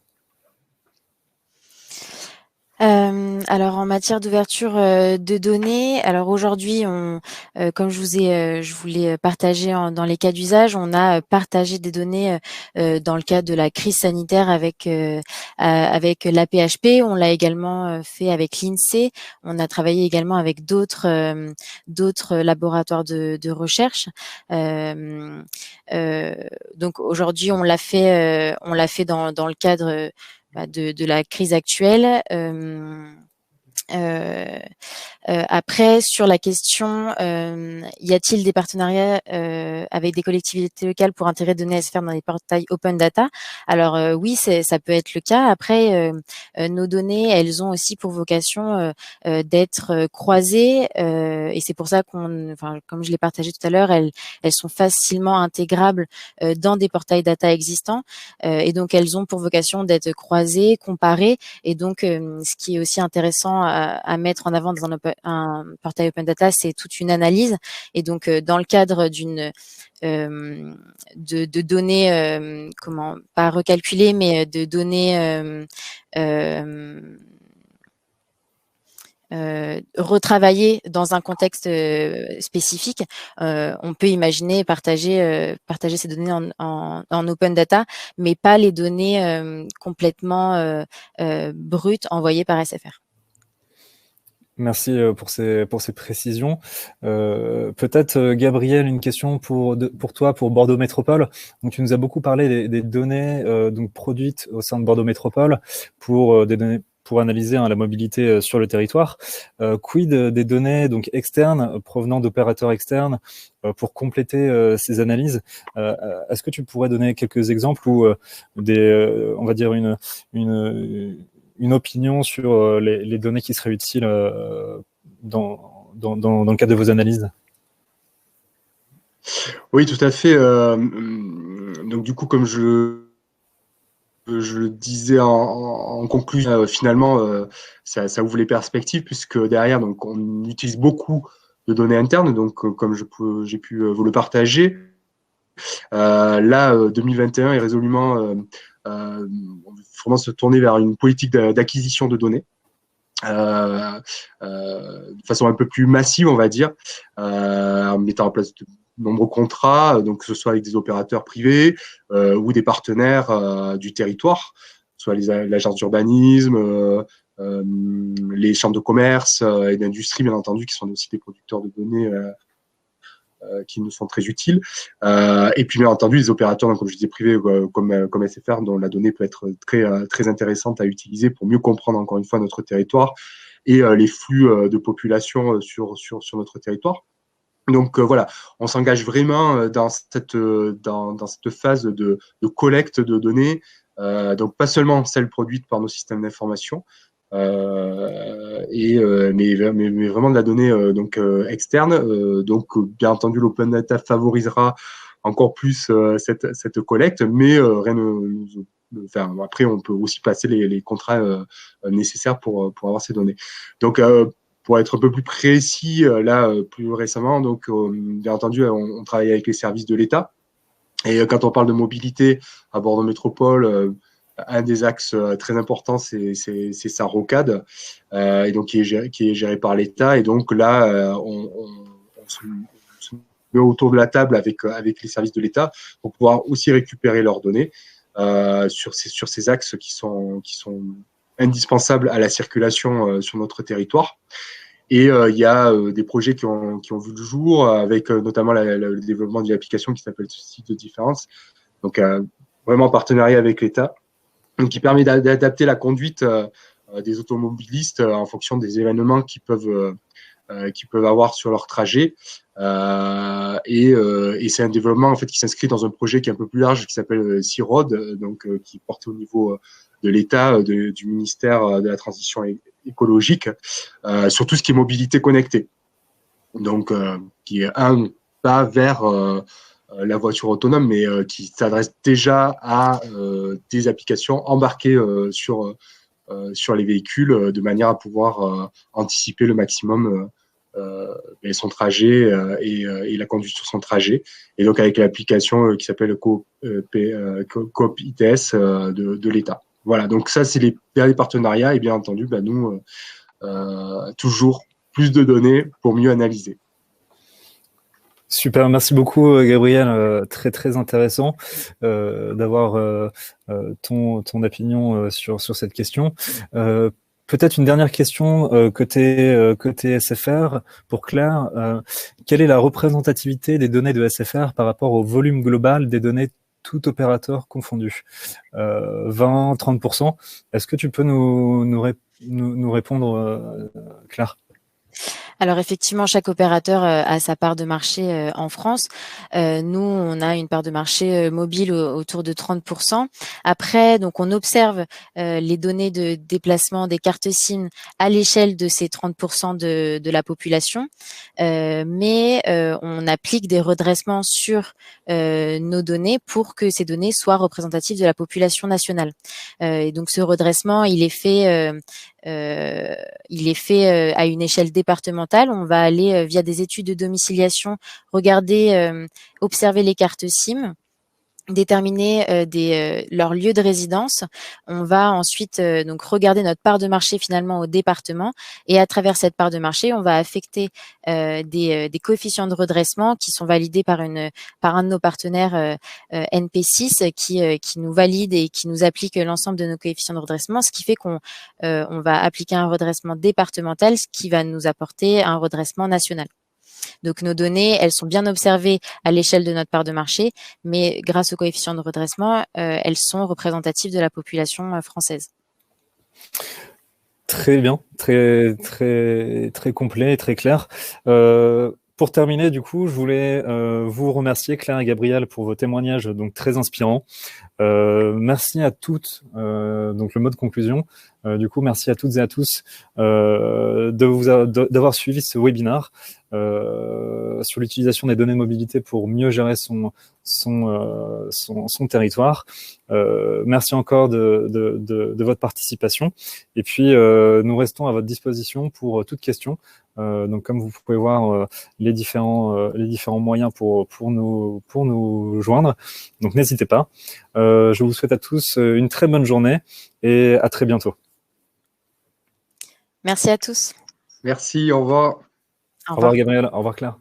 S2: Alors en matière d'ouverture de données, alors aujourd'hui, comme je vous l'ai partagé dans les cas d'usage, on a partagé des données dans le cadre de la crise sanitaire avec l'AP-HP. On l'a également fait avec l'INSEE. On a travaillé également avec d'autres laboratoires de recherche. Donc aujourd'hui, on l'a fait dans le cadre de la crise actuelle. Après, sur la question, y a-t-il des partenariats avec des collectivités locales pour intégrer des données SFR dans les portails open data? Alors oui, ça peut être le cas. Après, nos données, elles ont aussi pour vocation d'être croisées, et c'est pour ça comme je l'ai partagé tout à l'heure, elles sont facilement intégrables dans des portails data existants, et donc elles ont pour vocation d'être croisées, comparées, et donc ce qui est aussi intéressant à mettre en avant dans un portail open data, c'est toute une analyse. Et donc, dans le cadre de données, pas recalculées, mais de données retravaillées dans un contexte spécifique, on peut imaginer partager ces données en open data, mais pas les données complètement brutes envoyées par SFR.
S1: Merci pour ces précisions. Peut-être, Gabriel, une question pour toi, pour Bordeaux Métropole. Donc, tu nous as beaucoup parlé des données donc produites au sein de Bordeaux Métropole pour des données pour analyser la mobilité sur le territoire. Quid des données donc externes provenant d'opérateurs externes pour compléter ces analyses? Est-ce que tu pourrais donner quelques exemples ou on va dire une opinion sur les données qui seraient utiles dans le cadre de vos analyses?
S3: Oui, tout à fait. Donc du coup, comme je le disais en conclusion, finalement, ça ouvre les perspectives puisque derrière, donc, on utilise beaucoup de données internes. Donc, comme j'ai pu vous le partager, là, 2021 est résolument vraiment se tourner vers une politique d'acquisition de données. De façon un peu plus massive, on va dire, en mettant en place de nombreux contrats, donc que ce soit avec des opérateurs privés ou des partenaires du territoire, soit l'agence d'urbanisme, les chambres de commerce et d'industrie, bien entendu, qui sont aussi des producteurs de données qui nous sont très utiles. Et puis, bien entendu, les opérateurs, donc, comme je disais, privés comme SFR, dont la donnée peut être très intéressante à utiliser pour mieux comprendre, encore une fois, notre territoire et les flux de population sur notre territoire. Donc voilà, on s'engage vraiment dans cette phase de collecte de données, donc pas seulement celles produites par nos systèmes d'information, mais vraiment de la donnée externe. Donc bien entendu, l'open data favorisera encore plus cette collecte, mais rien enfin, après on peut aussi passer les contrats nécessaires pour avoir ces données. Donc pour être un peu plus précis, là, plus récemment, donc, bien entendu, on travaille avec les services de l'État. Et quand on parle de mobilité à Bordeaux Métropole, un des axes très importants, c'est sa rocade, et donc qui est géré par l'État. Et donc là, on se met autour de la table avec les services de l'État pour pouvoir aussi récupérer leurs données sur ces axes qui sont indispensables à la circulation sur notre territoire. Et il y a des projets qui ont vu le jour, avec notamment le développement d'une application qui s'appelle Site de différence. Donc, vraiment en partenariat avec l'État, qui permet d'adapter la conduite des automobilistes en fonction des événements qu'ils peuvent avoir sur leur trajet. Et c'est un développement en fait qui s'inscrit dans un projet qui est un peu plus large, qui s'appelle C-Road, donc qui est porté au niveau de l'État, du ministère de la Transition écologique, sur tout ce qui est mobilité connectée. Donc, qui est un pas vers la voiture autonome, mais qui s'adresse déjà à des applications embarquées sur les véhicules, de manière à pouvoir anticiper le maximum son trajet et la conduite sur son trajet. Et donc avec l'application qui s'appelle Coop ITS de l'État. Voilà, donc ça, c'est les derniers partenariats. Et bien entendu, nous, toujours plus de données pour mieux analyser.
S1: Super, merci beaucoup Gabriel, très très intéressant d'avoir ton opinion sur cette question. Peut-être une dernière question côté SFR pour Claire. Quelle est la représentativité des données de SFR par rapport au volume global des données tout opérateur confondu? 20, 30%. Est-ce que tu peux nous répondre, Claire?
S2: Alors effectivement, chaque opérateur a sa part de marché en France. Nous, on a une part de marché mobile autour de 30%. Après, donc on observe les données de déplacement des cartes SIM à l'échelle de ces 30% de la population, mais on applique des redressements sur nos données pour que ces données soient représentatives de la population nationale. Et donc ce redressement, il est fait à une échelle départementale. On va aller via des études de domiciliation, observer les cartes SIM, déterminer leur lieu de résidence. On va ensuite donc regarder notre part de marché finalement au département, et à travers cette part de marché, on va affecter des coefficients de redressement qui sont validés par un de nos partenaires NP6 qui nous valide et qui nous applique l'ensemble de nos coefficients de redressement, ce qui fait qu'on va appliquer un redressement départemental, ce qui va nous apporter un redressement national. Donc nos données, elles sont bien observées à l'échelle de notre part de marché, mais grâce au coefficient de redressement, elles sont représentatives de la population française.
S1: Très bien, très, très, très complet et très clair. Pour terminer, du coup, je voulais vous remercier, Claire et Gabriel, pour vos témoignages donc très inspirants. Merci à toutes, donc le mot de conclusion. Du coup, merci à toutes et à tous d'avoir suivi ce webinaire sur l'utilisation des données de mobilité pour mieux gérer son territoire. Merci encore de votre participation. Et puis, nous restons à votre disposition pour toute question. Donc, comme vous pouvez voir, les différents moyens pour nous joindre. Donc, n'hésitez pas. Je vous souhaite à tous une très bonne journée et à très bientôt.
S2: Merci à tous.
S3: Merci, au revoir.
S1: Au revoir Gabriel, au revoir Claire.